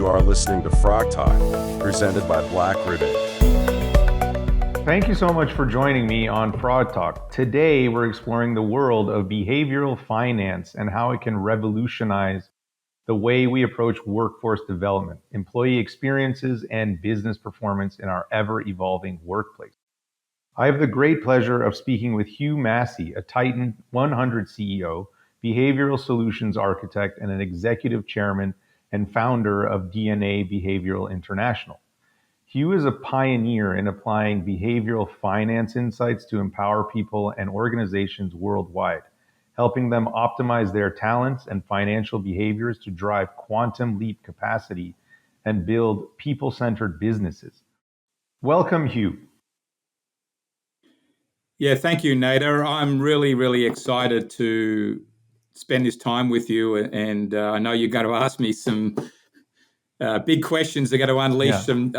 are listening to Frog Talk, presented by Black Ribbon. Thank you so much for joining me on Frog Talk. Today, we're exploring the world of behavioral finance and how it can revolutionize the way we approach workforce development, employee experiences, and business performance in our ever-evolving workplace. I have the great pleasure of speaking with Hugh Massie, a Titan 100 CEO, behavioral solutions architect, and an executive chairman and founder of DNA Behavioral International. Hugh is a pioneer in applying behavioral finance insights to empower people and organizations worldwide, helping them optimize their talents and financial behaviors to drive quantum leap capacity and build people-centered businesses. Welcome, Hugh. Yeah, thank you, Nader. I'm really, really excited to spend this time with you, and I know you're going to ask me some big questions. They're going to unleash some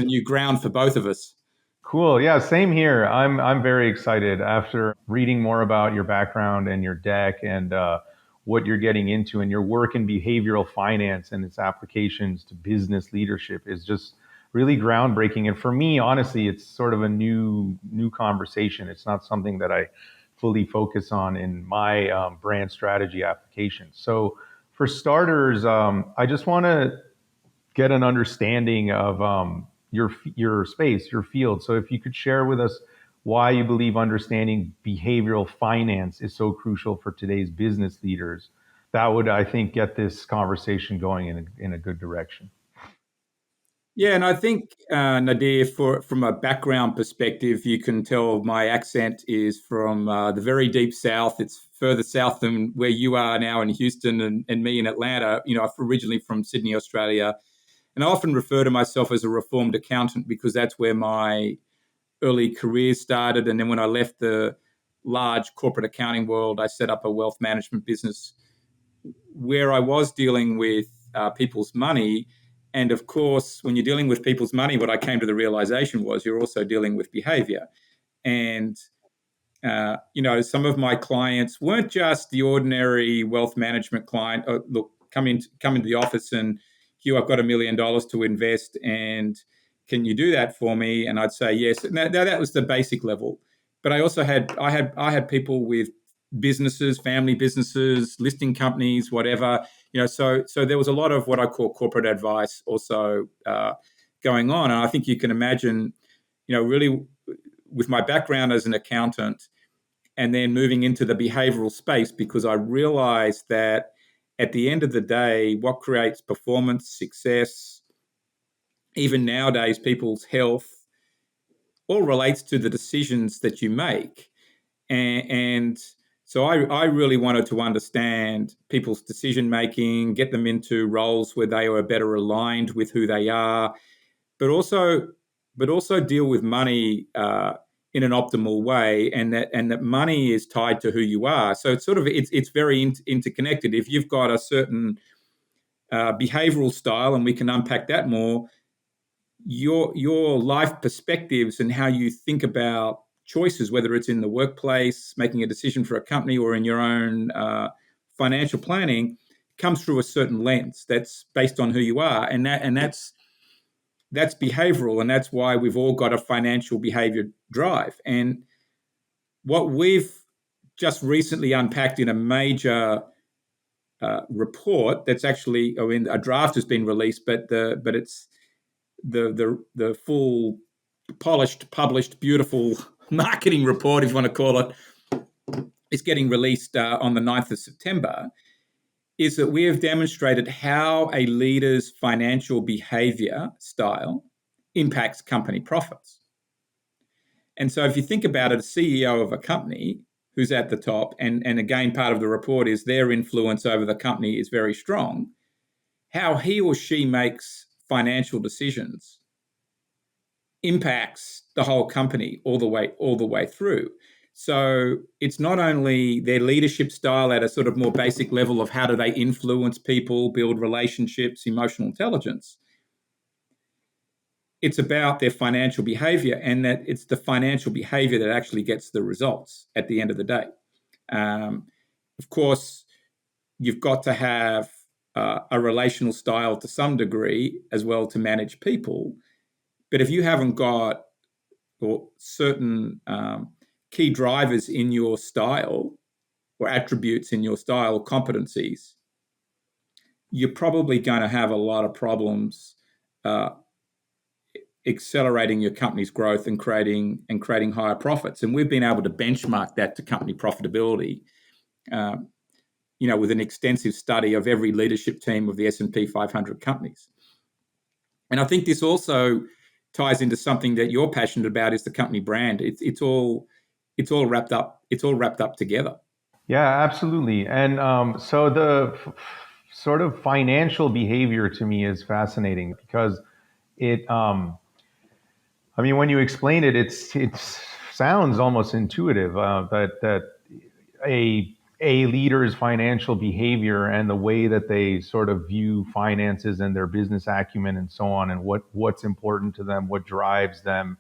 new ground for both of us. Cool. Yeah, same here. I'm very excited after reading more about your background and your deck and what you're getting into, and your work in behavioral finance and its applications to business leadership is just really groundbreaking. And for me, honestly, it's sort of a new conversation. It's not something that I fully focus on in my brand strategy applications. So for starters, I just want to get an understanding of your space, your field. So if you could share with us why you believe understanding behavioral finance is so crucial for today's business leaders, that would, I think, get this conversation going in a good direction. Yeah, and I think, Nadir, from a background perspective, you can tell my accent is from the very deep South. It's further south than where you are now in Houston and me in Atlanta. You know, I'm originally from Sydney, Australia. And I often refer to myself as a reformed accountant because that's where my early career started. And then when I left the large corporate accounting world, I set up a wealth management business where I was dealing with people's money. And of course, when you're dealing with people's money, what I came to the realization was you're also dealing with behavior. And, some of my clients weren't just the ordinary wealth management client. Oh, look, come into the office and, Hugh, I've got $1 million to invest, and can you do that for me? And I'd say yes. And that was the basic level. But I also had people with businesses, family businesses, listing companies, whatever. So there was a lot of what I call corporate advice also going on. And I think you can imagine, really with my background as an accountant and then moving into the behavioral space, because I realized that at the end of the day, what creates performance, success, even nowadays, people's health, all relates to the decisions that you make. And so I really wanted to understand people's decision making, get them into roles where they are better aligned with who they are, but also deal with money in an optimal way, and that money is tied to who you are. So it's very interconnected. If you've got a certain behavioral style, and we can unpack that more, your life perspectives and how you think about choices, whether it's in the workplace, making a decision for a company, or in your own financial planning, comes through a certain lens that's based on who you are, and that's behavioral, and that's why we've all got a financial behavior drive. And what we've just recently unpacked in a major report that's actually, a draft has been released, but it's the full, polished, published, beautiful marketing report, if you want to call it, is getting released on the 9th of September, is that we have demonstrated how a leader's financial behavior style impacts company profits. And so if you think about it, a CEO of a company who's at the top, and again, part of the report is their influence over the company is very strong, how he or she makes financial decisions impacts the whole company all the way through. So it's not only their leadership style at a sort of more basic level of how do they influence people, build relationships, emotional intelligence. It's about their financial behavior, and that it's the financial behavior that actually gets the results at the end of the day. Of course, you've got to have a relational style to some degree as well to manage people. But if you haven't got or certain key drivers in your style or attributes in your style or competencies, you're probably going to have a lot of problems uh, accelerating your company's growth and creating higher profits. And we've been able to benchmark that to company profitability, with an extensive study of every leadership team of the S&P 500 companies. And I think this also ties into something that you're passionate about, is the company brand. It's all wrapped up. It's all wrapped up together. Yeah, absolutely. And so the sort of financial behavior to me is fascinating because it, I mean, when you explain it, it sounds almost intuitive that a leader's financial behavior and the way that they sort of view finances and their business acumen and so on, and what's important to them, what drives them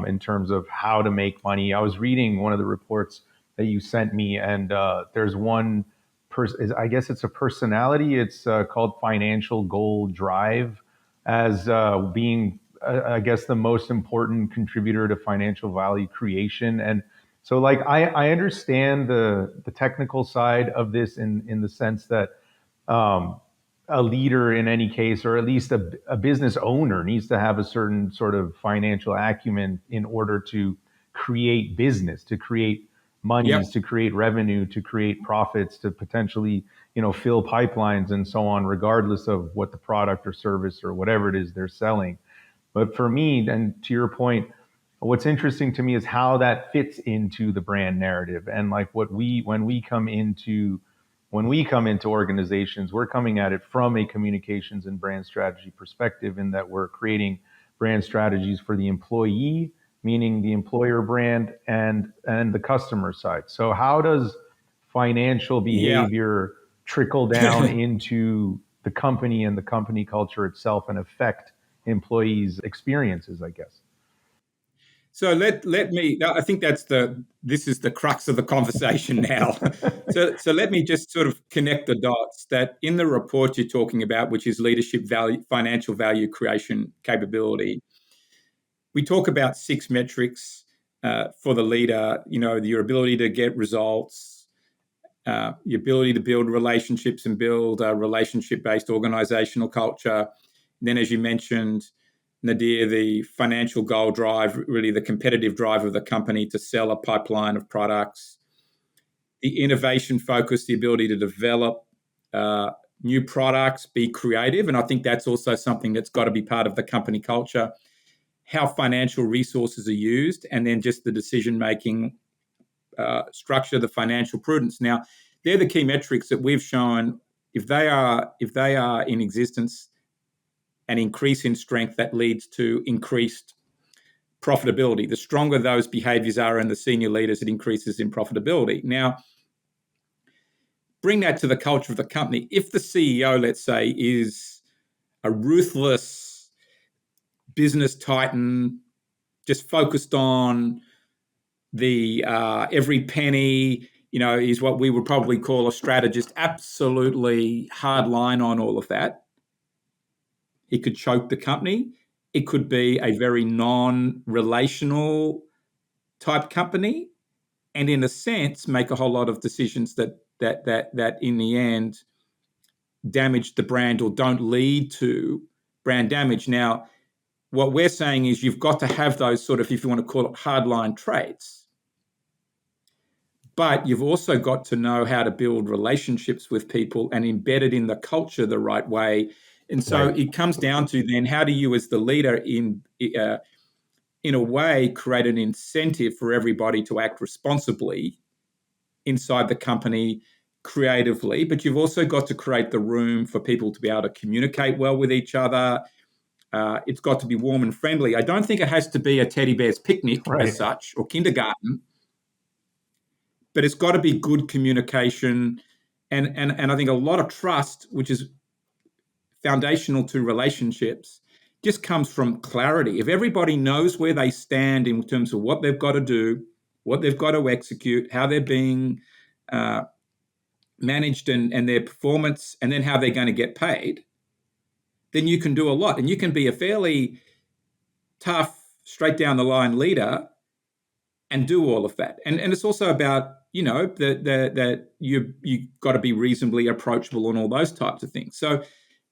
in terms of how to make money. I was reading one of the reports that you sent me, and there's one person. I guess it's a personality. It's called Financial Goal Drive, as being I guess the most important contributor to financial value creation. And so like I understand the technical side of this in the sense that um, a leader in any case, or at least a business owner, needs to have a certain sort of financial acumen in order to create business, to create monies, Yep. to create revenue, to create profits, to potentially, fill pipelines and so on, regardless of what the product or service or whatever it is they're selling. But for me, and to your point, what's interesting to me is how that fits into the brand narrative. And like when we come into organizations, we're coming at it from a communications and brand strategy perspective, in that we're creating brand strategies for the employee, meaning the employer brand, and the customer side. So how does financial Yeah. behavior trickle down into the company and the company culture itself and affect employees' experiences, I guess? So let me. I think this is the crux of the conversation now. So let me just sort of connect the dots. That in the report you're talking about, which is leadership value, financial value creation capability, we talk about 6 metrics for the leader. Your ability to get results, your ability to build relationships and build a relationship-based organizational culture. And then, as you mentioned, Nadir, the financial goal drive, really the competitive drive of the company to sell a pipeline of products, the innovation focus, the ability to develop new products, be creative. And I think that's also something that's got to be part of the company culture, how financial resources are used, and then just the decision-making structure, the financial prudence. Now, they're the key metrics that we've shown. If they are in existence, an increase in strength that leads to increased profitability. The stronger those behaviors are in the senior leaders, it increases in profitability. Now, bring that to the culture of the company. If the CEO, let's say, is a ruthless business titan, just focused on the every penny, is what we would probably call a strategist, absolutely hard line on all of that, he could choke the company. It could be a very non-relational type company, and in a sense, make a whole lot of decisions that in the end damage the brand or don't lead to brand damage. Now, what we're saying is you've got to have those sort of, if you want to call it, hardline traits, but you've also got to know how to build relationships with people and embed it in the culture the right way. And so Right. it comes down to then, how do you, as the leader, in a way, create an incentive for everybody to act responsibly inside the company, creatively, but you've also got to create the room for people to be able to communicate well with each other. It's got to be warm and friendly. I don't think it has to be a teddy bear's picnic as Right. such, or kindergarten, but it's got to be good communication. And I think a lot of trust, which is foundational to relationships, just comes from clarity. If everybody knows where they stand in terms of what they've got to do, what they've got to execute, how they're being managed and their performance, and then how they're going to get paid, then you can do a lot. And you can be a fairly tough, straight down the line leader and do all of that. And it's also about, that you got to be reasonably approachable and all those types of things. So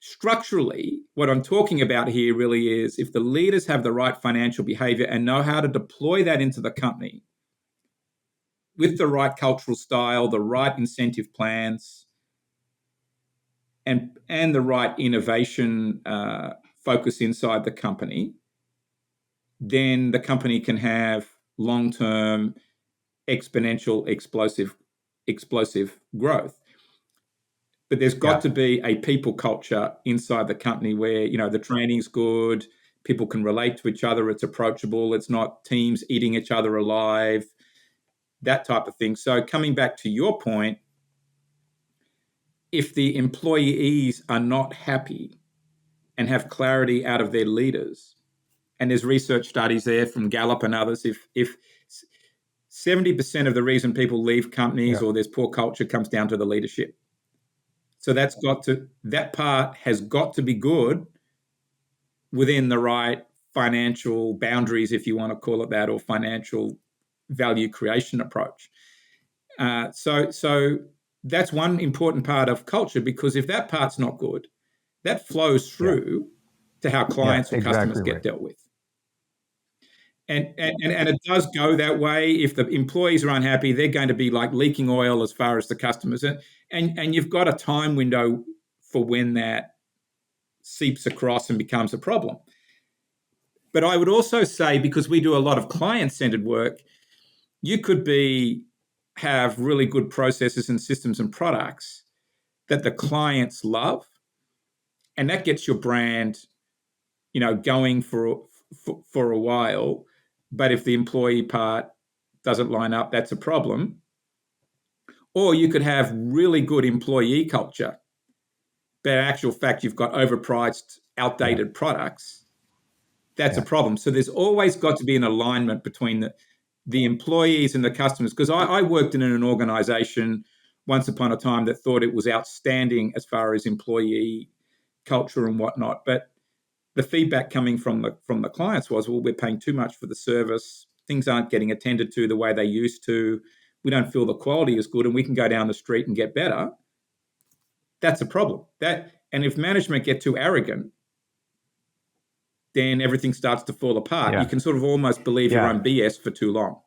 structurally, what I'm talking about here really is if the leaders have the right financial behavior and know how to deploy that into the company with the right cultural style, the right incentive plans, and the right innovation focus inside the company, then the company can have long-term, exponential, explosive growth. But there's got to be a people culture inside the company where, the training's good, people can relate to each other, it's approachable, it's not teams eating each other alive, that type of thing. So coming back to your point, if the employees are not happy and have clarity out of their leaders, and there's research studies there from Gallup and others, if 70% of the reason people leave companies or there's poor culture comes down to the leadership. So that part has got to be good within the right financial boundaries, if you want to call it that, or financial value creation approach. So that's one important part of culture, because if that part's not good, that flows through to how clients or customers get dealt with. And it does go that way. If the employees are unhappy, they're going to be like leaking oil as far as the customers. And you've got a time window for when that seeps across and becomes a problem. But I would also say, because we do a lot of client-centered work, you could have really good processes and systems and products that the clients love, and that gets your brand, going for a while. But if the employee part doesn't line up, that's a problem. Or you could have really good employee culture, but in actual fact, you've got overpriced, outdated products. That's a problem. So there's always got to be an alignment between the employees and the customers. Because I worked in an organization once upon a time that thought it was outstanding as far as employee culture and whatnot. But the feedback coming from the clients was, well, we're paying too much for the service. Things aren't getting attended to the way they used to. We don't feel the quality is good, and we can go down the street and get better. That's a problem. And if management get too arrogant, then everything starts to fall apart. You can sort of almost believe your own BS for too long,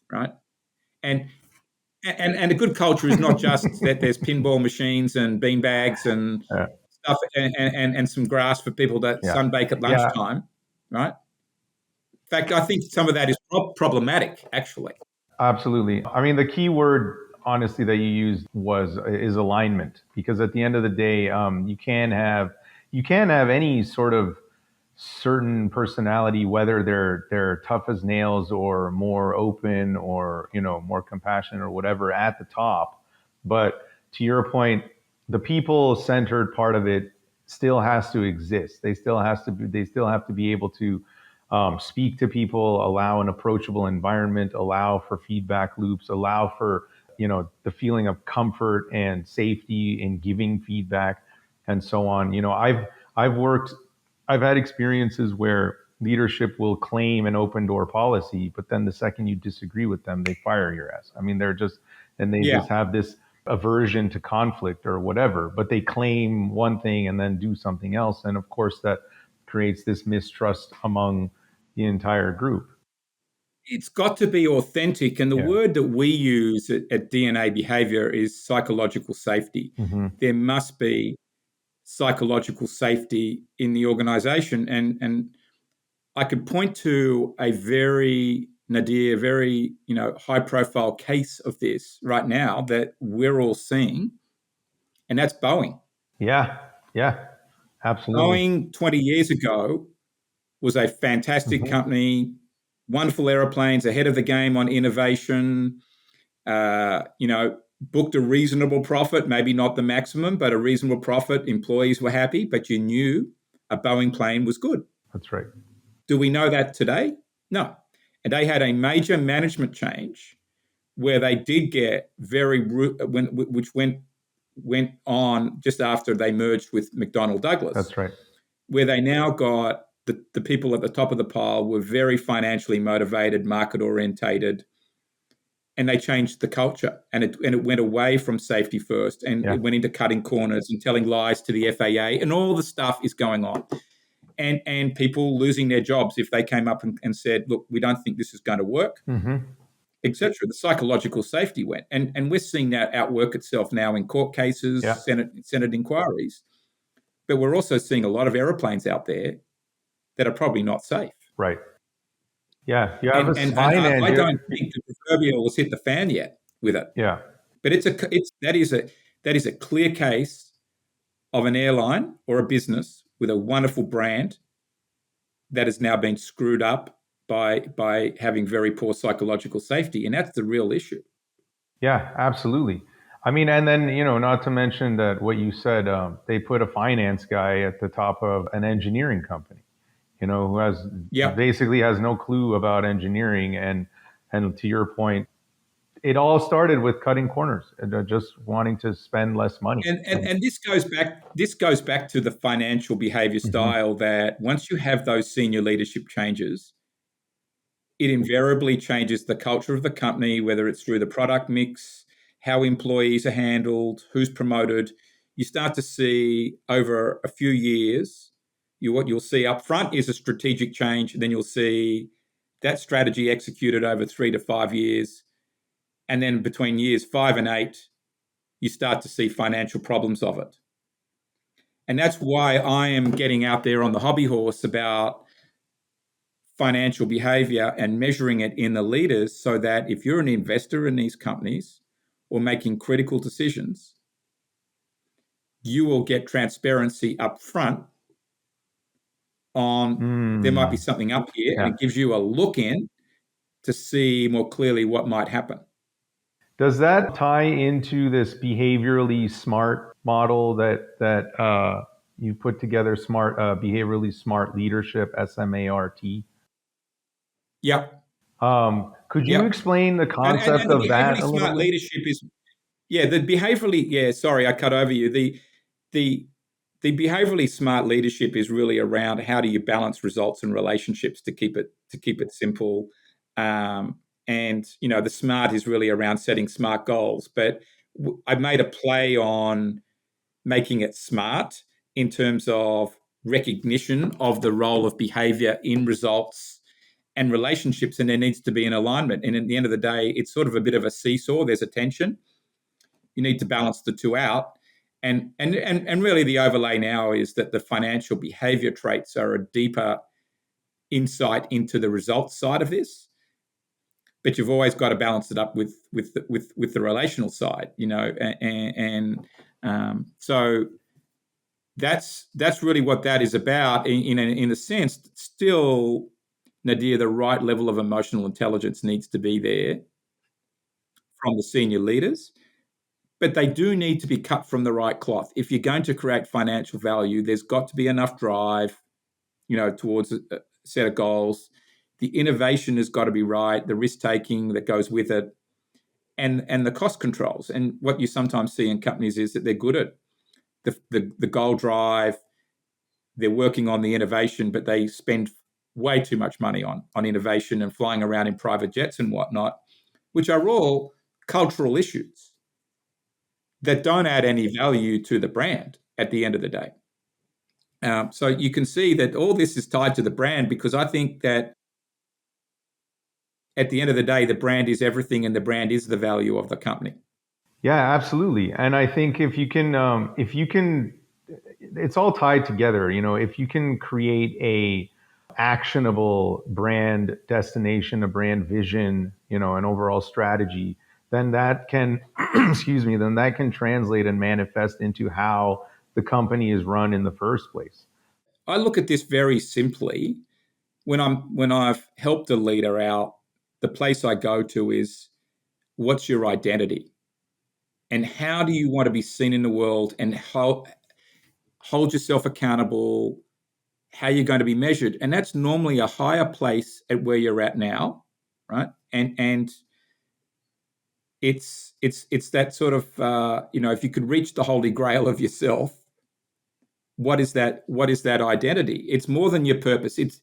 right? And a good culture is not just that there's pinball machines and beanbags and stuff and some grass for people to sunbake at lunchtime, right? In fact, I think some of that is problematic, actually. Absolutely. I mean, the key word, honestly, that you used is alignment, because at the end of the day, you can have any sort of certain personality, whether they're tough as nails or more open or more compassionate or whatever at the top. But to your point, the people centered part of it still has to exist. They still have to be able to speak to people, allow an approachable environment, allow for feedback loops, allow for the feeling of comfort and safety in giving feedback, and so on. I've had experiences where leadership will claim an open door policy, but then the second you disagree with them, they fire your ass. I mean, just have this aversion to conflict or whatever, but they claim one thing and then do something else. And of course, that creates this mistrust among the entire group. It's got to be authentic. And the word that we use at DNA Behavior is psychological safety. Mm-hmm. There must be psychological safety in the organization. And I could point to a very high profile case of this right now that we're all seeing, and that's Boeing. Yeah, absolutely. Boeing 20 years ago was a fantastic company, wonderful airplanes, ahead of the game on innovation, booked a reasonable profit, maybe not the maximum, but a reasonable profit. Employees were happy, but you knew a Boeing plane was good. That's right. Do we know that today? No. And they had a major management change where they did get which went went on just after they merged with McDonnell Douglas, That's right. where they now got the people at the top of the pile were very financially motivated, market orientated, and they changed the culture, and it went away from safety first, and it went into cutting corners and telling lies to the FAA, and all the stuff is going on, and people losing their jobs if they came up and said, look, we don't think this is going to work, etc. The psychological safety went, and we're seeing that outwork itself now in court cases, Senate inquiries, but we're also seeing a lot of aeroplanes out there that are probably not safe. Right. Yeah, you have and I don't think the proverbial has hit the fan yet with it. Yeah, but that is a clear case of an airline or a business with a wonderful brand that has now been screwed up by having very poor psychological safety, and that's the real issue. Yeah, absolutely. I mean, and then, not to mention that what you said, they put a finance guy at the top of an engineering company, who basically has no clue about engineering. And to your point, it all started with cutting corners and just wanting to spend less money. And this goes back to the financial behavior style that once you have those senior leadership changes, it invariably changes the culture of the company, whether it's through the product mix, how employees are handled, who's promoted. You start to see over a few years, what you'll see up front is a strategic change. And then you'll see that strategy executed over 3 to 5 years. And then between years 5 and 8, you start to see financial problems of it. And that's why I am getting out there on the hobby horse about financial behavior and measuring it in the leaders, so that if you're an investor in these companies or making critical decisions, you will get transparency up front on there might be something up here, and it gives you a look in to see more clearly what might happen. Does that tie into this behaviorally smart model that you put together, behaviorally smart leadership, SMART? Yep. Could you explain the concept and the of that behaviorally a little smart bit? leadership is sorry, I cut over you. The behaviorally smart leadership is really around how do you balance results and relationships to keep it simple. And the smart is really around setting smart goals. But I made a play on making it smart in terms of recognition of the role of behavior in results and relationships, and there needs to be an alignment. And at the end of the day, it's sort of a bit of a seesaw. There's a tension. You need to balance the two out. And really the overlay now is that the financial behavior traits are a deeper insight into the results side of this. But you've always got to balance it up with the relational side, so that's really what that is about. In a sense, still, Nadir, the right level of emotional intelligence needs to be there from the senior leaders, but they do need to be cut from the right cloth. If you're going to create financial value, there's got to be enough drive, towards a set of goals. The innovation has got to be right, the risk-taking that goes with it, and the cost controls. And what you sometimes see in companies is that they're good at the goal drive, they're working on the innovation, but they spend way too much money on innovation and flying around in private jets and whatnot, which are all cultural issues that don't add any value to the brand at the end of the day. So you can see that all this is tied to the brand, because I think that at the end of the day, the brand is everything, and the brand is the value of the company. Yeah, absolutely. And I think if you can, it's all tied together. If you can create a actionable brand destination, a brand vision, an overall strategy, then that can, then that can translate and manifest into how the company is run in the first place. I look at this very simply. When I've helped a leader out, the place I go to is, what's your identity? And how do you want to be seen in the world, and hold yourself accountable, how you're going to be measured? And that's normally a higher place at where you're at now, right? And it's that sort of if you could reach the holy grail of yourself, what is that identity? It's more than your purpose. It's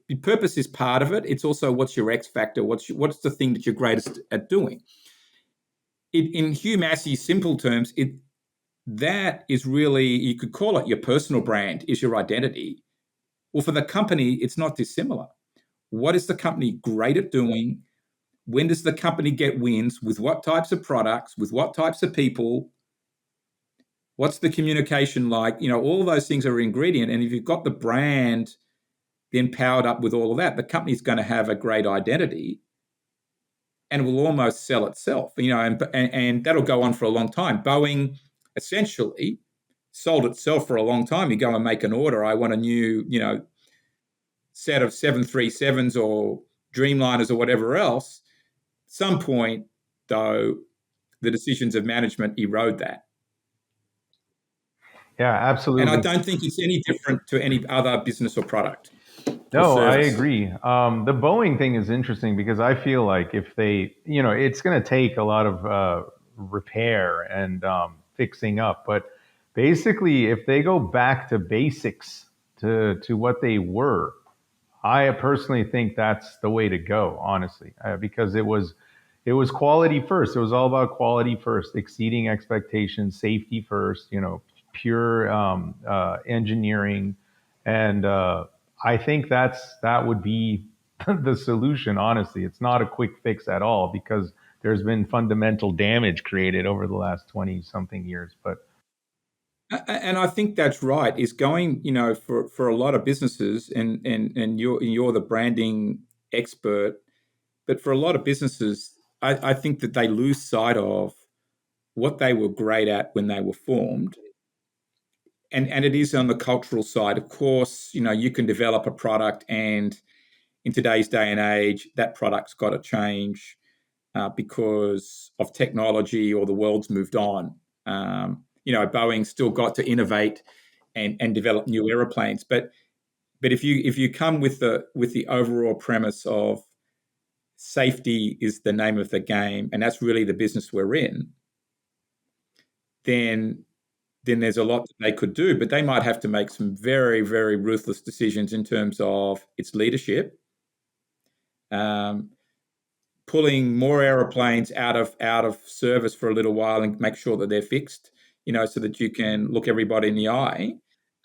your purpose is part of it. It's also what's your X factor. What's the thing that you're greatest at doing? In Hugh Massie's simple terms, that is really, you could call it your personal brand, is your identity. Well, for the company, it's not dissimilar. What is the company great at doing? When does the company get wins? With what types of products? With what types of people? What's the communication like? All those things are an ingredient. And if you've got the brand then powered up with all of that, the company's going to have a great identity and will almost sell itself. And that'll go on for a long time. Boeing essentially sold itself for a long time. You go and make an order. I want a new, set of 737s or Dreamliners or whatever else. At some point, though, the decisions of management erode that. Yeah, And I absolutely. don't think it's any different to any other business or product or No, I service. agree. The Boeing thing is interesting because I feel like if they, it's going to take a lot of repair and fixing up. But basically, if they go back to basics, to what they were, I personally think that's the way to go. Honestly, because it was quality first. It was all about quality first, exceeding expectations, safety first. Pure engineering, and I think that would be the solution. Honestly, it's not a quick fix at all because there's been fundamental damage created over the last 20 something years. But And I think that's right. Is going, for a lot of businesses, and you're the branding expert, but for a lot of businesses, I think that they lose sight of what they were great at when they were formed. And it is on the cultural side. Of course, you can develop a product, and in today's day and age, that product's got to change because of technology or the world's moved on. Boeing's still got to innovate and develop new airplanes. But if you come with the overall premise of safety is the name of the game, and that's really the business we're in, then there's a lot that they could do, but they might have to make some very, very ruthless decisions in terms of its leadership, um, pulling more aeroplanes out of service for a little while and make sure that they're fixed, so that you can look everybody in the eye,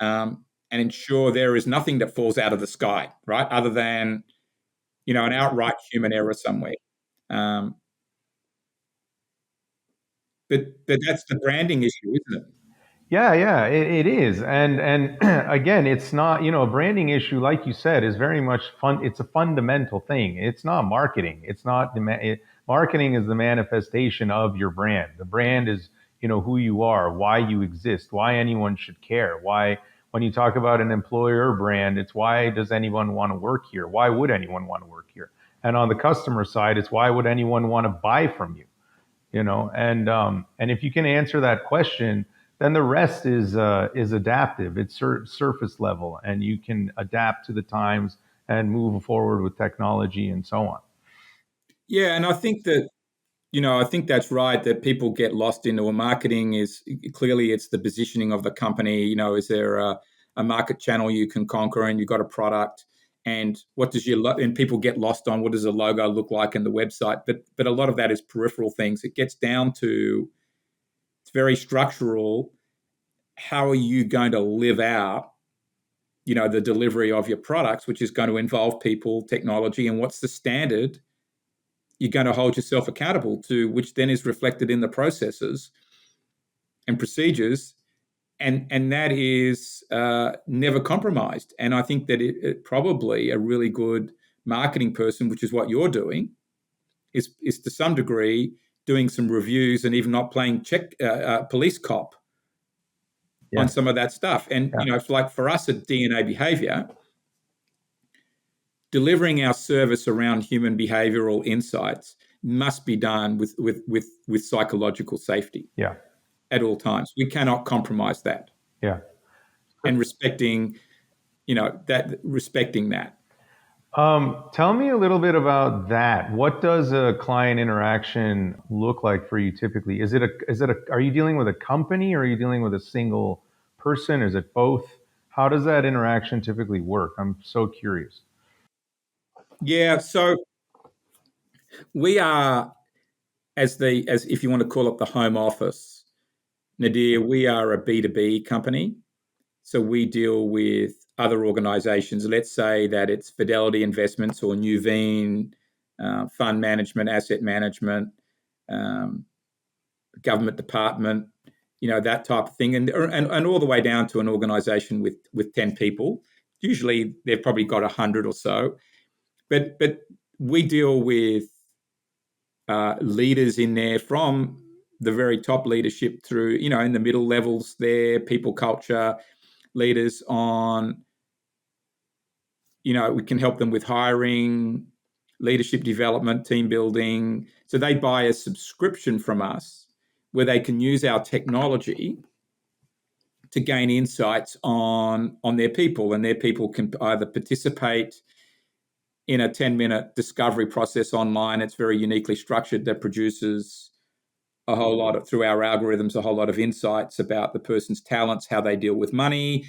and ensure there is nothing that falls out of the sky, right? Other than an outright human error somewhere. Um, but that's the branding issue, isn't it? yeah, it is. And again, it's not, a branding issue, like you said, is very much fun. It's a fundamental thing. It's not marketing. It's not marketing is the manifestation of your brand. The brand is, who you are, why you exist, why anyone should care, why when you talk about an employer brand, it's why does anyone want to work here? Why would anyone want to work here? And on the customer side, it's why would anyone want to buy from you? And if you can answer that question, then the rest is adaptive. It's surface level, and you can adapt to the times and move forward with technology and so on. Yeah, and I think that's right, that people get lost into a marketing is clearly it's the positioning of the company. Is there a market channel you can conquer, and you've got a product, and what does and people get lost on what does the logo look like and the website, but a lot of that is peripheral things. It gets down to, it's very structural. How are you going to live out the delivery of your products, which is going to involve people, technology, and what's the standard you're going to hold yourself accountable to, which then is reflected in the processes and procedures, and that is never compromised. And I think that it probably a really good marketing person, which is what you're doing, is to some degree doing some reviews and even not playing police cop on Yeah, some of that stuff. And yeah, like for us at DNA Behavior, delivering our service around human behavioral insights must be done with psychological safety yeah, at all times. We cannot compromise that, yeah. and respecting that. Tell me a little bit about that. What does a client interaction look like for you typically? Are you dealing with a company or are you dealing with a single person? Is it both? How does that interaction typically work? I'm so curious. Yeah, so we are as if you want to call it the home office, Nadir, we are a B2B company. So we deal with other organizations. Let's say that it's Fidelity Investments or Nuveen, fund management, asset management, um, government department, that type of thing, and all the way down to an organization with 10 people. Usually they've probably got 100 or so. But we deal with leaders in there from the very top leadership through, in the middle levels there, people culture leaders on, we can help them with hiring, leadership development, team building. So they buy a subscription from us where they can use our technology to gain insights on their people, and their people can either participate in a 10-minute discovery process online. It's very uniquely structured that produces a whole lot of, through our algorithms, a whole lot of insights about the person's talents, how they deal with money,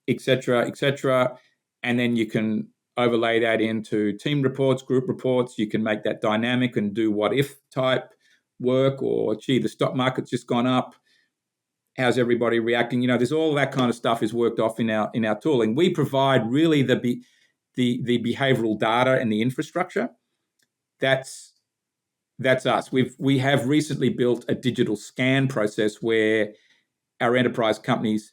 etc., etc. And then you can overlay that into team reports, group reports. You can make that dynamic and do what if type work, or gee, the stock market's just gone up. How's everybody reacting? There's all that kind of stuff is worked off in our tooling. We provide really the behavioral data and the infrastructure. That's us. We have recently built a digital scan process where our enterprise companies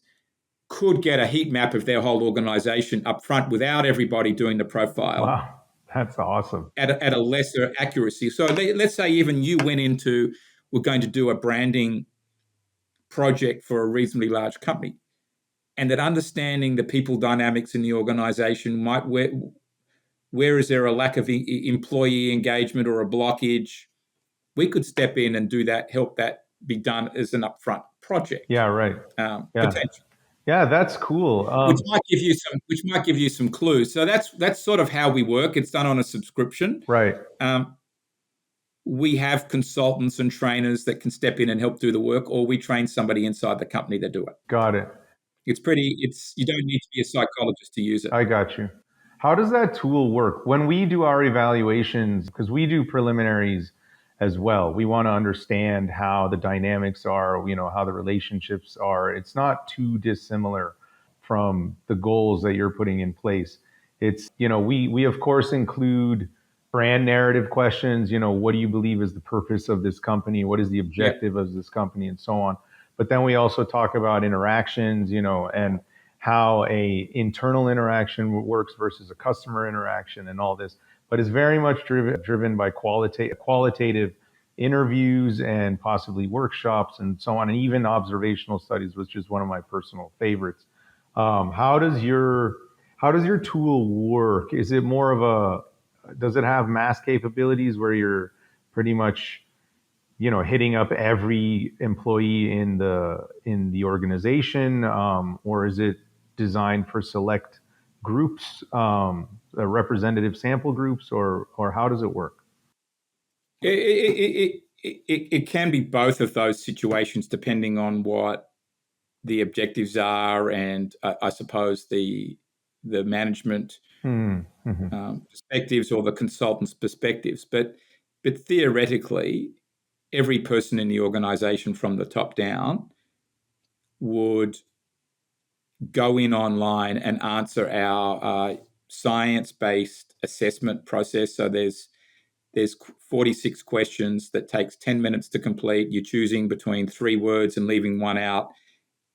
could get a heat map of their whole organization up front without everybody doing the profile Wow, that's awesome. at a lesser accuracy. So let's say even you went into, we're going to do a branding project for a reasonably large company, and that understanding the people dynamics in the organization might, where is there a lack of employee engagement or a blockage, we could step in and do that, help that be done as an upfront project, Yeah, right. Yeah. potentially, Yeah, that's cool. which might give you some clues. So that's sort of how we work. It's done on a subscription. Right. Um, we have consultants and trainers that can step in and help do the work, or we train somebody inside the company to do it. Got it. You don't need to be a psychologist to use it. I got you. How does that tool work? When we do our evaluations, because we do preliminaries as well, we want to understand how the dynamics are, how the relationships are. It's not too dissimilar from the goals that you're putting in place. It's, we of course include brand narrative questions, what do you believe is the purpose of this company? What is the Yeah. objective of this company and so on. But then we also talk about interactions, and how a internal interaction works versus a customer interaction and all this. But it's very much driven by qualitative interviews and possibly workshops and so on, and even observational studies, which is one of my personal favorites. How does your tool work? Is it more of does it have mass capabilities where you're pretty much hitting up every employee in the organization, or is it designed for select groups, representative sample groups, or how does it work? It can be both of those situations depending on what the objectives are, and I suppose the management Mm-hmm. perspectives or the consultant's perspectives. But theoretically, every person in the organization from the top down would go in online and answer our science-based assessment process. So there's 46 questions that takes 10 minutes to complete. You're choosing between 3 words and leaving one out,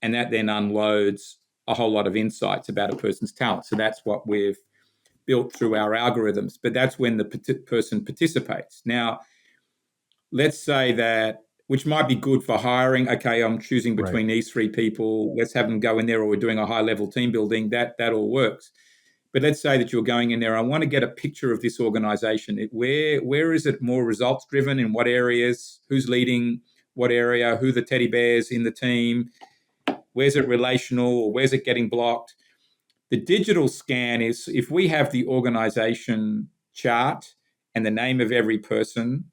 and that then unloads a whole lot of insights about a person's talent. So that's what we've built through our algorithms. But that's when the person participates. Now, let's say that, which might be good for hiring. Okay, I'm choosing Right. between these 3 people. Let's have them go in there, or we're doing a high-level team building. That all works. But let's say that you're going in there. I want to get a picture of this organization. Where is it more results driven? In what areas? Who's leading what area? Who the teddy bears in the team? Where's it relational, or where's it getting blocked? The digital scan is if we have the organization chart and the name of every person,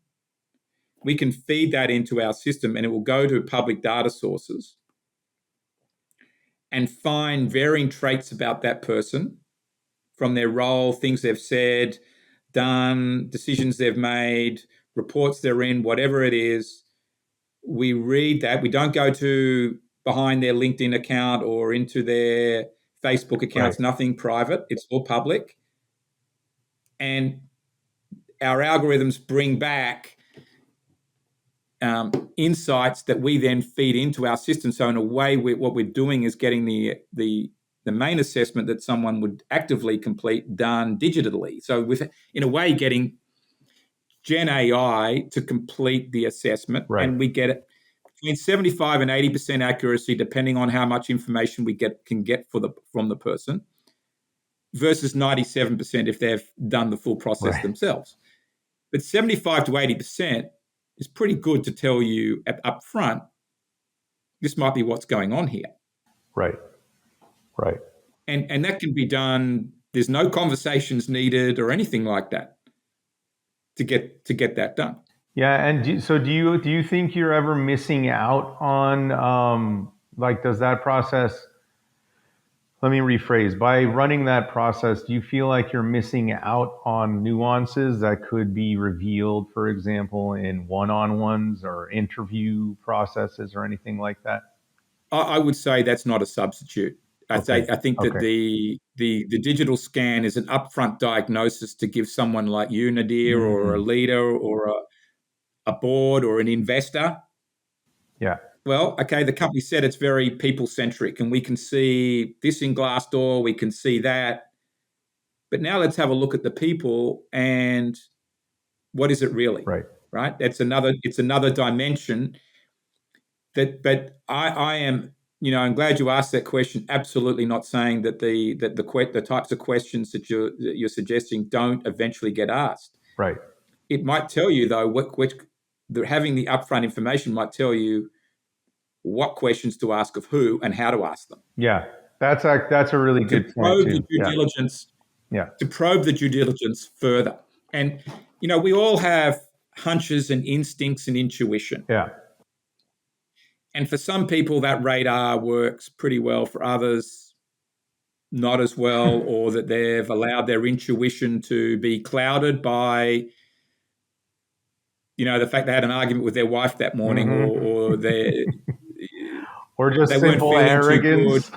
we can feed that into our system and it will go to public data sources and find varying traits about that person from their role, things they've said, done, decisions they've made, reports they're in, whatever it is. We read that. We don't go to behind their LinkedIn account or into their Facebook accounts, Right. nothing private. It's all public. And our algorithms bring back insights that we then feed into our system. So in a way, what we're doing is getting the main assessment that someone would actively complete done digitally. So with, in a way, getting Gen AI to complete the assessment, Right. and we get it between 75 and 80% accuracy, depending on how much information we can get from the person, versus 97% if they've done the full process Right. themselves. But 75 to 80% is pretty good to tell you up front, this might be what's going on here. Right. Right. And that can be done. There's no conversations needed or anything like that to get that done. Yeah, and do you think you're ever missing out on like, does that process? Let me rephrase. By running that process, do you feel like you're missing out on nuances that could be revealed, for example, in one-on-ones or interview processes or anything like that? I would say that's not a substitute. I Okay. think that Okay. the digital scan is an upfront diagnosis to give someone like you, Nadir, or a Mm, leader, or a board, or an investor. yeah. Well, okay, the company said it's very people centric, and we can see this in Glassdoor, we can see that. But now let's have a look at the people and what is it really, Right. right? It's another dimension. But I am, I'm glad you asked that question. Absolutely not saying that the types of questions that you're suggesting don't eventually get asked. Right. It might tell you though having the upfront information might tell you what questions to ask of who and how to ask them Yeah. That's a really to good point probe the too. due Yeah. diligence Yeah. to probe the due diligence further. And we all have hunches and instincts and intuition. Yeah. And for some people, that radar works pretty well. For others, not as well, or that they've allowed their intuition to be clouded by, the fact they had an argument with their wife that morning, Hmm. or Or they just weren't simple feeling too good, arrogance.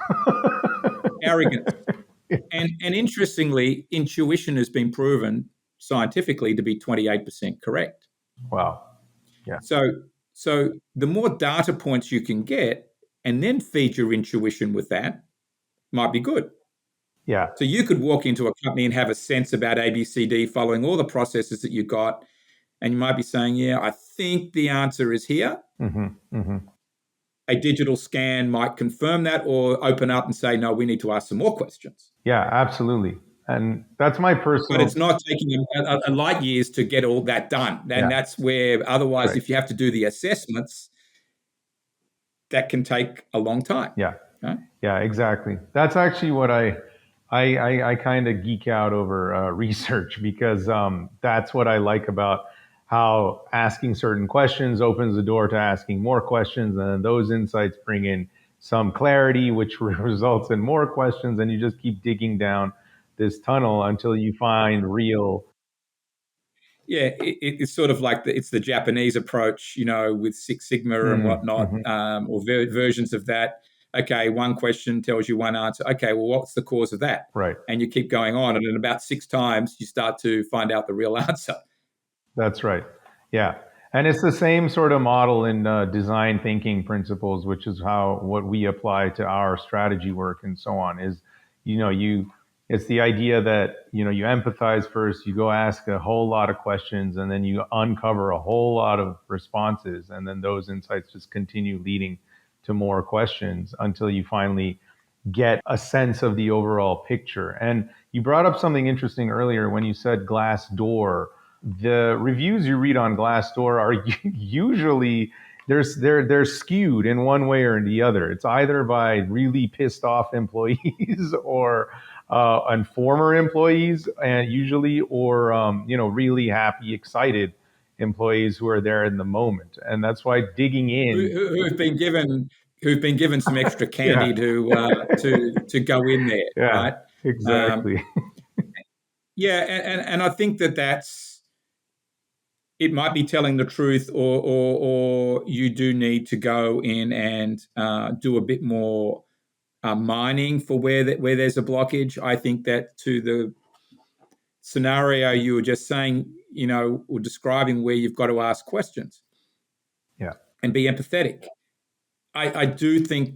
arrogance. And interestingly, intuition has been proven scientifically to be 28% correct. Wow. Yeah. So the more data points you can get and then feed your intuition with that might be good. Yeah. So you could walk into a company and have a sense about ABCD following all the processes that you got, and you might be saying, yeah, I think the answer is here. Hmm. Hmm. A digital scan might confirm that or open up and say, no, we need to ask some more questions. Yeah, absolutely. And that's my But personal. it's not taking a light years to get all that done. And Yeah. that's where otherwise, Right. if you have to do the assessments, that can take a long time. Yeah. Right? Yeah, exactly. That's actually what I kind of geek out over research, because that's what I like about how asking certain questions opens the door to asking more questions, and then those insights bring in some clarity, which results in more questions, and you just keep digging down this tunnel until you find real. Yeah, it's sort of like it's the Japanese approach, with Six Sigma and whatnot, Mm-hmm. or versions of that. Okay, one question tells you one answer. Okay, well, what's the cause of that? Right. And you keep going on, and in about 6 times, you start to find out the real answer. That's right. Yeah. And it's the same sort of model in design thinking principles, which is what we apply to our strategy work and so on. Is, it's the idea that, you empathize first, you go ask a whole lot of questions, and then you uncover a whole lot of responses. And then those insights just continue leading to more questions until you finally get a sense of the overall picture. And you brought up something interesting earlier when you said Glassdoor. The reviews you read on Glassdoor are usually they're skewed in one way or the other. It's either by really pissed off employees or and former employees, and usually, or really happy, excited employees who are there in the moment. And that's why digging in, Who've been given some extra yeah, candy to go in there, yeah, right? Um, exactly, yeah, and I think that's it. Might be telling the truth, or you do need to go in and do a bit more mining for where there's a blockage. I think that to the scenario you were just saying, or describing, where you've got to ask questions yeah, and be empathetic. I do think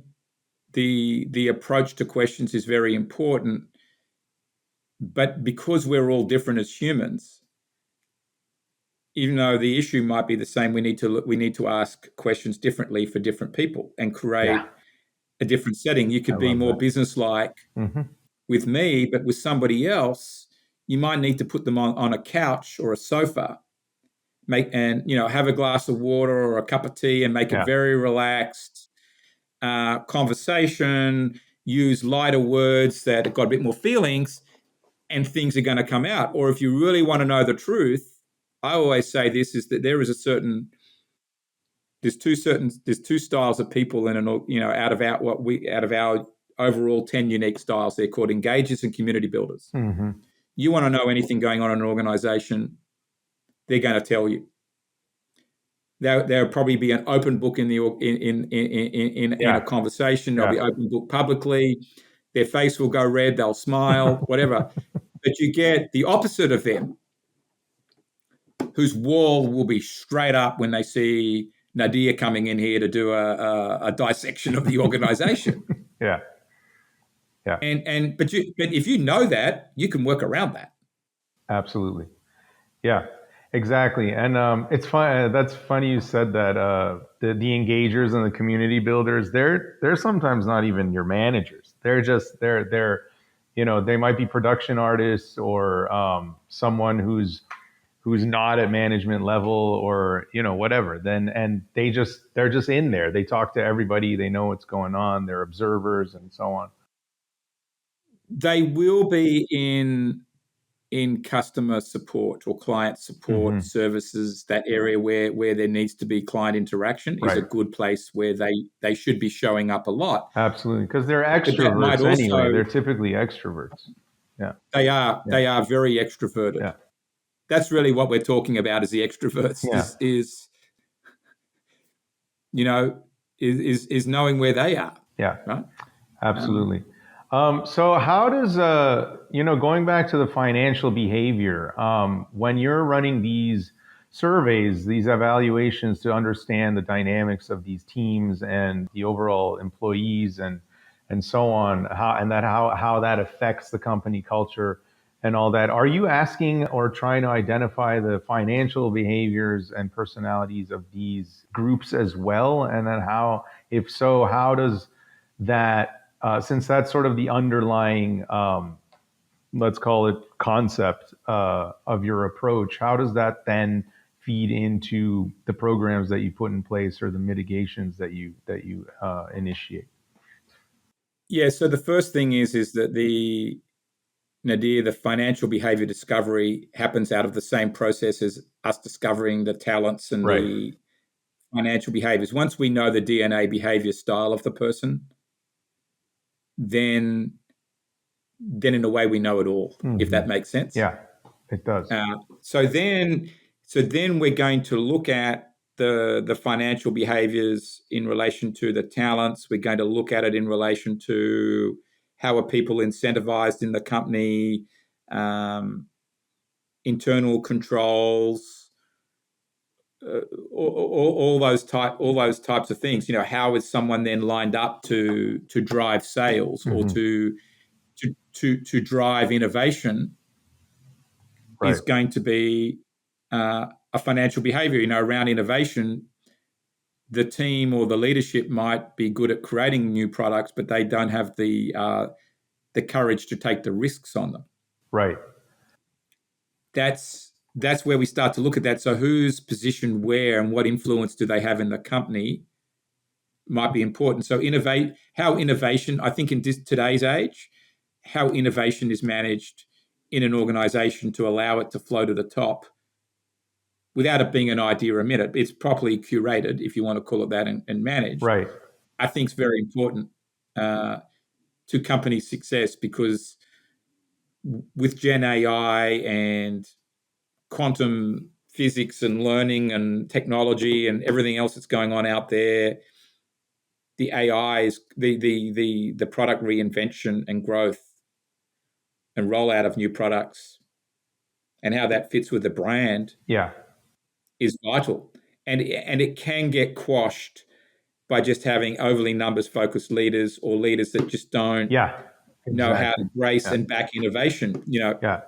the approach to questions is very important, but because we're all different as humans, even though the issue might be the same, we need to ask questions differently for different people and yeah. create a different setting. You I could be love more that. businesslike Hmm. with me, but with somebody else, you might need to put them on a couch or a sofa, have a glass of water or a cup of tea, and make it Yeah. very relaxed conversation. Use lighter words that have got a bit more feelings, and things are going to come out. Or if you really want to know the truth, I always say this is that there's two styles of people in out of our overall 10 unique styles. They're called engagers and community builders. Hmm. You want to know anything going on in an organization, they're going to tell you. There'll probably be an open book in Yeah. a conversation. There'll Yeah. be open book publicly. Their face will go red. They'll smile, whatever. But you get the opposite of them, whose wall will be straight up when they see Nadir coming in here to do a dissection of the organization. Yeah. Yeah. But if you know that, you can work around that. Absolutely. Yeah, exactly. And it's fun. That's funny you said that. The engagers and the community builders, they're sometimes not even your managers. They're they might be production artists or someone who's not at management level or whatever. Then and they're just in there. They talk to everybody. They know what's going on. They're observers and so on. They will be in customer support or client support Hmm. services. That area where there needs to be client interaction is a Right. good place where they should be showing up a lot. Absolutely, because they're But that might extroverts anyway. also They're typically extroverts. Yeah. Yeah. they are very extroverted. Yeah. That's really what we're talking about, is the extroverts, Yeah. you know is knowing where they are, Yeah. right? um, Absolutely. So how does going back to the financial behavior, when you're running these surveys, these evaluations to understand the dynamics of these teams and the overall employees and so on, how that affects the company culture and all that, are you asking or trying to identify the financial behaviors and personalities of these groups as well? And then how, if so, how does that since that's sort of the underlying, let's call it concept of your approach, how does that then feed into the programs that you put in place or the mitigations that you initiate? yeah, so the first thing is that the financial behavior discovery happens out of the same process as us discovering the talents and Right. the financial behaviors. Once we know the DNA behavior style of the person, then in a way we know it all, if Hmm. that makes sense. Yeah, it does. Uh, so then, we're going to look at the financial behaviors in relation to the talents. We're going to look at it in relation to how are people incentivized in the company, um, internal controls, uh, all those types of things. How is someone then lined up to drive sales or Hmm. to drive innovation, Right. is going to be a financial behavior. Around innovation, the team or the leadership might be good at creating new products, but they don't have the courage to take the risks on them. Right. That's that's where we start to look at that. So who's positioned where and what influence do they have in the company might be important. So how innovation, I think in today's age, how innovation is managed in an organization to allow it to flow to the top without it being an idea a minute. It's properly curated, if you want to call it that, and managed. Right. I think is very important to company success, because with Gen AI and quantum physics and learning and technology and everything else that's going on out there, the AI is the product reinvention and growth and rollout of new products and how that fits with the brand Yeah. is vital. And it can get quashed by just having overly numbers focused leaders, or leaders that just don't Yeah. know how to Exactly. embrace Yeah. and back innovation. Yeah.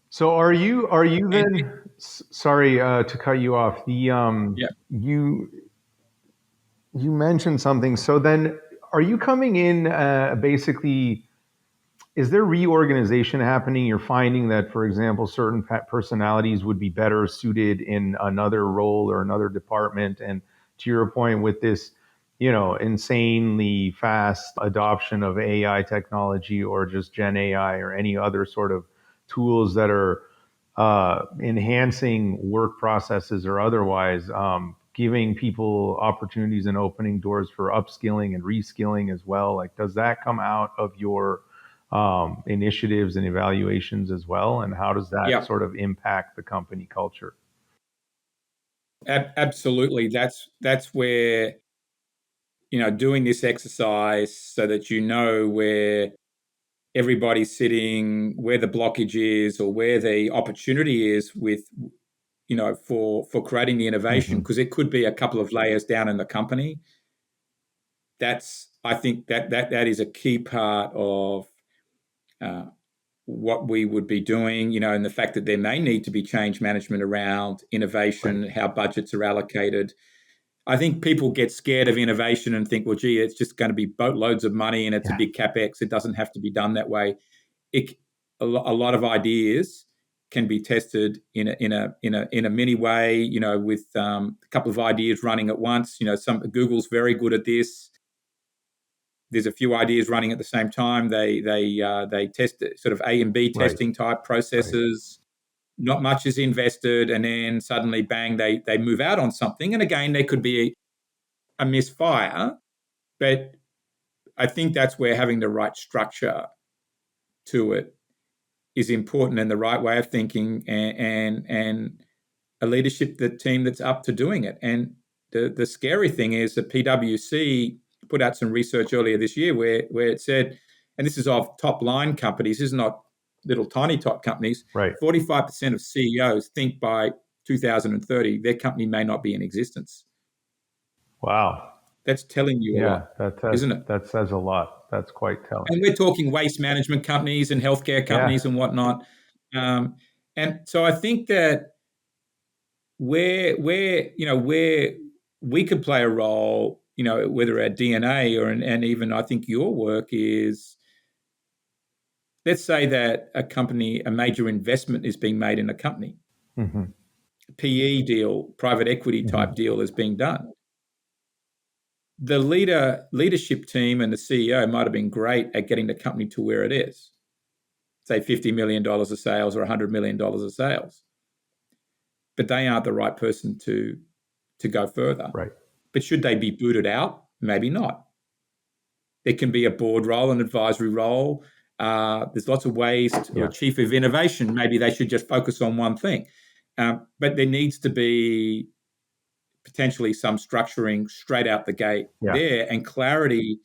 So are you And then? Sorry to cut you off. yeah, You mentioned something. So then, are you coming in basically? Is there reorganization happening? You're finding that, for example, certain personalities would be better suited in another role or another department. And to your point, with this, insanely fast adoption of AI technology or just Gen AI or any other sort of tools that are enhancing work processes or otherwise, giving people opportunities and opening doors for upskilling and reskilling as well. Like, does that come out of your initiatives and evaluations as well? And how does that yeah, sort of impact the company culture? absolutely. That's where, doing this exercise so that where everybody's sitting, where the blockage is, or where the opportunity is with, for creating the innovation, Hmm. because it could be a couple of layers down in the company. I think that is a key part of uh, what we would be doing, and the fact that there may need to be change management around Right. innovation, how budgets are allocated. I think people get scared of innovation and think, well, gee, it's just going to be boatloads of money and it's a Yeah. big capex. It doesn't have to be done that way. A lot of ideas can be tested in a mini way, with a couple of ideas running at once. Google's very good at this. There's a few ideas running at the same time. They test sort of A and B Right. testing type Right. processes. Not much is invested, and then suddenly, bang, they move out on something. And again, there could be a misfire, but I think that's where having the right structure to it is important, and the right way of thinking, and a leadership team that's up to doing it. And the scary thing is that PwC put out some research earlier this year where it said, and this is of top line companies, this is not little tiny top companies, Right. 45% of CEOs think by 2030 their company may not be in existence. Wow. That's telling you a Yeah. lot, That says isn't it? that says a lot. That's quite telling. And we're talking waste management companies and healthcare companies Yeah. and whatnot. Um, and so I think that where we could play a role, whether our DNA and even I think your work is, let's say that a major investment is being made in a company, Hmm. a PE deal, private equity type Hmm. deal is being done. The leadership team and the CEO might have been great at getting the company to where it is, say $50 million of sales or $100 million of sales, but they aren't the right person to go further. Right. But should they be booted out? Maybe not. There can be a board role, an advisory role. There's lots of ways or Yeah. chief of innovation. Maybe they should just focus on one thing. But there needs to be potentially some structuring straight out the gate Yeah. there, and clarity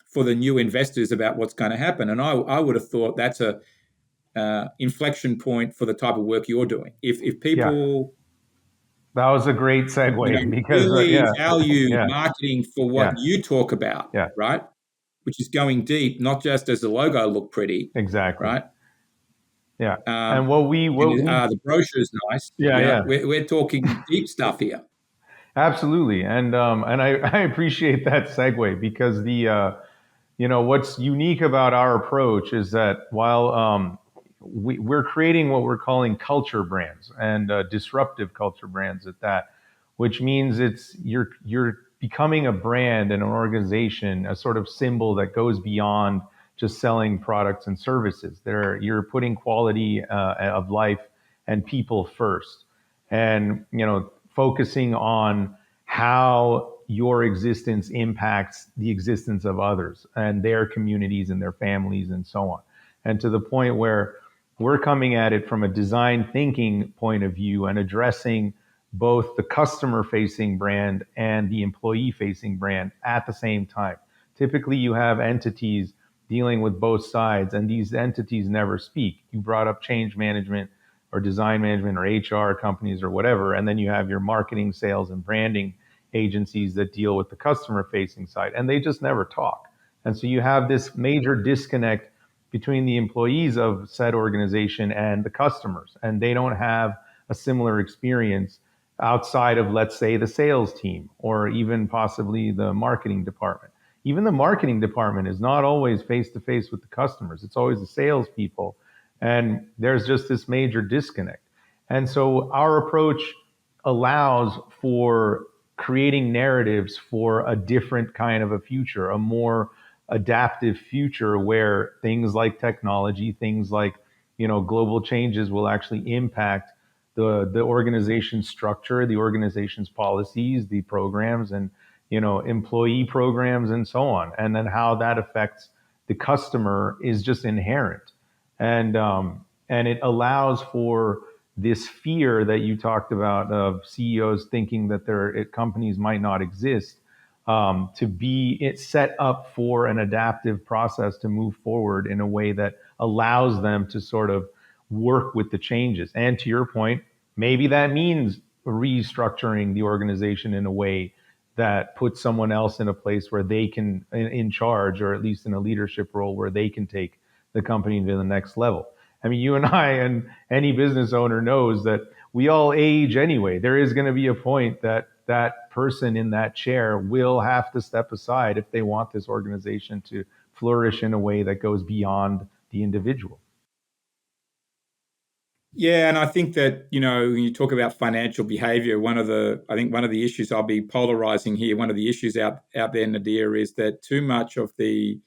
for the new investors about what's going to happen. And I would have thought that's a inflection point for the type of work you're doing. If Yeah. people That was a great segue because really yeah. value Yeah. marketing for what Yeah. you talk about, Yeah. right? Which is going deep, not just does the logo look pretty, Exactly. right? Yeah. And Um, what we and what we the brochure is nice. yeah, yeah. We're talking deep stuff here. Absolutely. And I appreciate that segue because what's unique about our approach is that while we're creating what we're calling culture brands and disruptive culture brands at that, which means you're becoming a brand and an organization, a sort of symbol that goes beyond just selling products and services. You're putting quality of life and people first, and focusing on how your existence impacts the existence of others and their communities and their families and so on. And to the point where we're coming at it from a design thinking point of view and addressing both the customer facing brand and the employee facing brand at the same time. Typically, you have entities dealing with both sides, and these entities never speak. You brought up change management or design management or HR companies or whatever, and then you have your marketing, sales, and branding agencies that deal with the customer facing side, and they just never talk. And so you have this major disconnect between the employees of said organization and the customers, and they don't have a similar experience outside of, let's say, the sales team or even possibly the marketing department. Even the marketing department is not always face to face with the customers. It's always the salespeople. And there's just this major disconnect. And so our approach allows for creating narratives for a different kind of a future, a more adaptive future where things like technology, things like global changes will actually impact the organization's structure, the organization's policies, the programs, and employee programs, and so on. And then how that affects the customer is just inherent, and it allows for this fear that you talked about of CEOs thinking that their companies might not exist, to be set up for an adaptive process to move forward in a way that allows them to sort of work with the changes. And to your point, maybe that means restructuring the organization in a way that puts someone else in a place where they can, in charge, or at least in a leadership role where they can take the company to the next level. I mean, you and I and any business owner knows that we all age anyway. There is going to be a point that that person in that chair will have to step aside if they want this organization to flourish in a way that goes beyond the individual. Yeah, and I think that, when you talk about financial behavior, one of the issues, I'll be polarizing here, one of the issues out there, Nadir, is that too much of the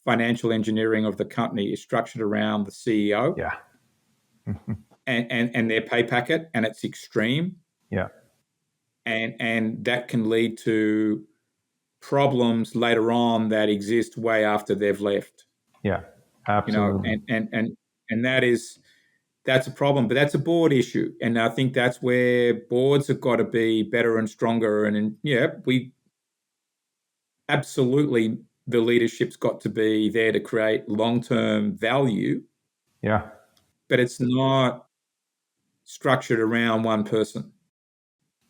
financial engineering of the company is structured around the CEO. Yeah. and their pay packet, and it's extreme. Yeah. And that can lead to problems later on that exist way after they've left. Yeah. Absolutely. And that's a problem, but that's a board issue. And I think that's where boards have got to be better and stronger. And we absolutely, the leadership's got to be there to create long-term value. Yeah. But it's not structured around one person.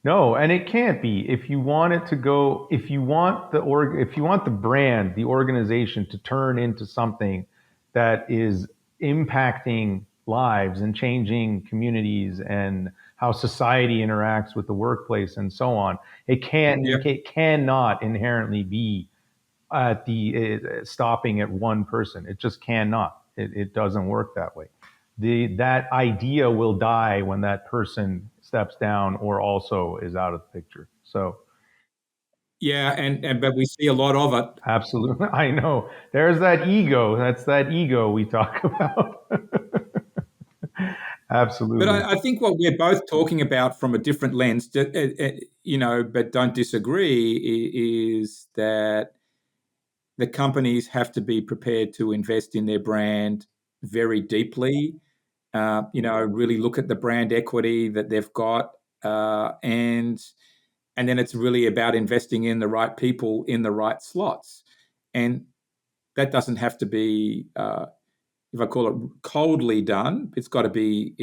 No, and it can't be. If you want it to go, if you want the brand, the organization to turn into something that is impacting lives and changing communities and how society interacts with the workplace and so on, it cannot inherently be at the stopping at one person. It just cannot. It doesn't work that way. That idea will die when that person steps down or also is out of the picture. So yeah, and but we see a lot of it. Absolutely, I know. There's that ego. That's that ego we talk about. Absolutely. But I think what we're both talking about from a different lens, but don't disagree, is that the companies have to be prepared to invest in their brand very deeply. Really look at the brand equity that they've got, and then it's really about investing in the right people in the right slots, and that doesn't have to be, if I call it, coldly done. It's got to be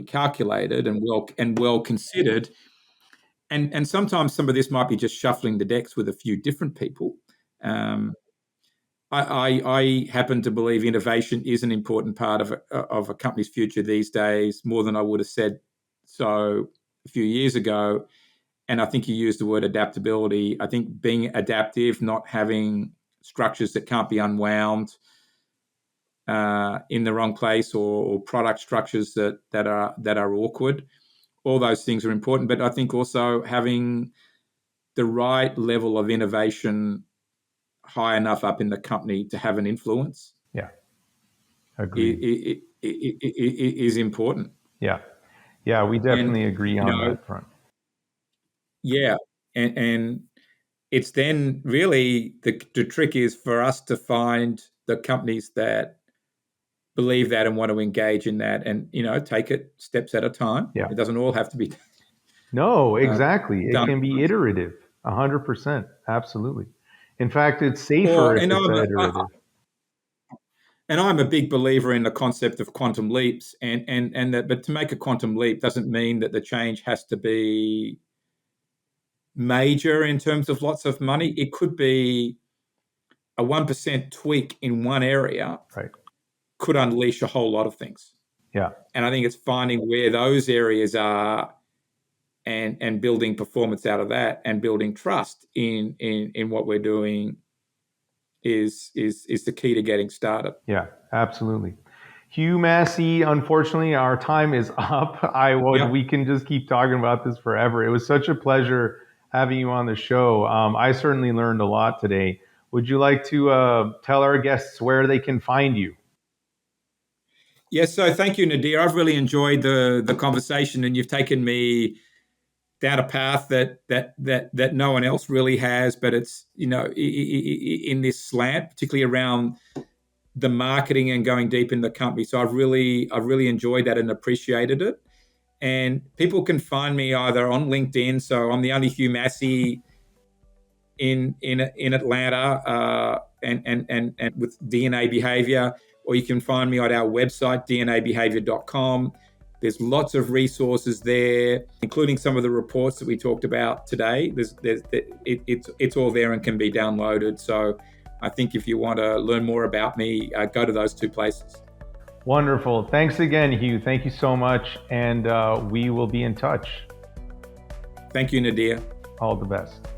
calculated and well considered. And sometimes some of this might be just shuffling the decks with a few different people. I happen to believe innovation is an important part of a company's future these days, more than I would have said so a few years ago. And I think you used the word adaptability. I think being adaptive, not having structures that can't be unwound, in the wrong place, or product structures that are awkward. All those things are important, but I think also having the right level of innovation high enough up in the company to have an influence. Yeah, agreed. Is important. Yeah, yeah, we And definitely agree on that front. yeah, and it's then really the trick is for us to find the companies that believe that and want to engage in that, and take it steps at a time. Yeah. It doesn't all have to be No, exactly. It done. can be iterative, 100%. Absolutely. In fact, it's safer if And it's iterative. I'm a big believer in the concept of quantum leaps, and that. But to make a quantum leap doesn't mean that the change has to be major in terms of lots of money. It could be a 1% tweak in one area, Right. could unleash a whole lot of things. Yeah. And I think it's finding where those areas are, and building performance out of that, and building trust in what we're doing is the key to getting started. Yeah, absolutely. Hugh Massie, unfortunately, our time is up. Yeah. We can just keep talking about this forever. It was such a pleasure having you on the show. I certainly learned a lot today. Would you like to tell our guests where they can find you? Yes, so thank you, Nadir. I've really enjoyed the conversation, and you've taken me down a path that no one else really has. But it's in this slant, particularly around the marketing and going deep in the company. So I've really enjoyed that and appreciated it. And people can find me either on LinkedIn. So I'm the only Hugh Massie in Atlanta, and with DNA Behavior, or you can find me at our website, dnabehavior.com. There's lots of resources there, including some of the reports that we talked about today. It's all there and can be downloaded. So I think if you want to learn more about me, go to those two places. Wonderful. Thanks again, Hugh. Thank you so much. And we will be in touch. Thank you, Nadir. All the best.